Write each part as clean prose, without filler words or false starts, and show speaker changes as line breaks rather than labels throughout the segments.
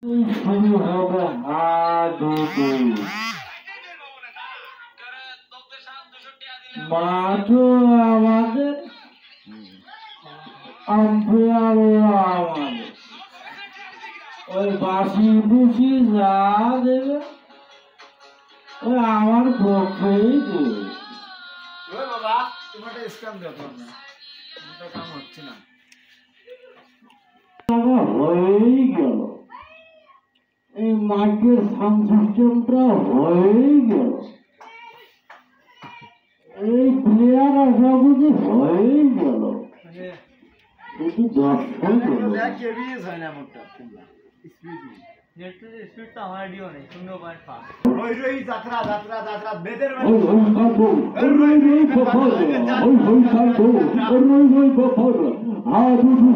শুরু হবে হাডুডু। মাঠও আমাদের, আম্পায়ারও আমাদের। ওই বাসি বুসি যা দেবে ওই আমার পক্ষেই দেবে।
বাবা তোমার স্ক্যাম দেখো না, কাম হচ্ছে না।
হয়েই গেল, এই মাঠের সাউন্ড সিস্টেমটা হয়েই গেল, এই প্লেয়ার আসা বুঝি হয়েই গেল, শুধু দর্শক
হয় না মোটটা
স্পিড তো আমার ডিও নেই 0.5
ওই রই যাত্রা যাত্রা যাত্রা বেদের
ওই কাটো ওই বফর ওই কাটো ওই বফর হাডুডু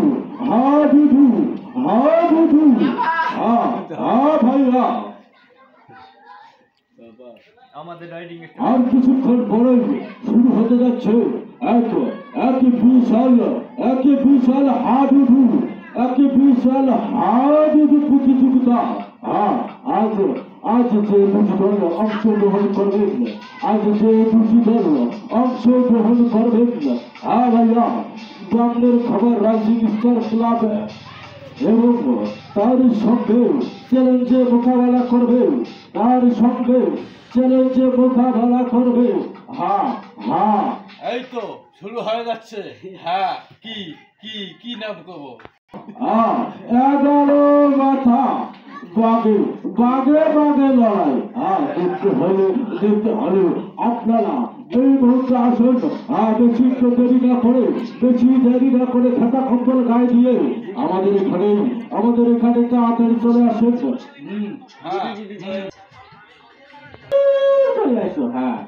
হাডুডু হাডুডু ভাইয়া
আমাদের রাইডিং
আর কিছুক্ষণ পরে শুরু হতে যাচ্ছে এক বিশাল হাডুডু, এক বিশাল হাডুডু প্রতিযোগিতা। আজ যে দুটি দল অংশগ্রহণ করবেন, ভাইয়া বাংলার খবর রাইজিং স্টার ক্লাব এবং তার সঙ্গে চ্যালেঞ্জে মোকাবেলা করবে,
এই তো শুরু হয়ে যাচ্ছে। হ্যাঁ, কি কি কি নাম করবো?
11 মাথা বাগে বাগে বাগে লড়াই। দেখতে হলে আপনারা এই মুহূর্তে আসুন। বেশি দেরি না করে খাতা কম্বল গায়ে দিয়ে আমাদের এখানে তাড়াতাড়ি চলে আসুন। হ্যাঁ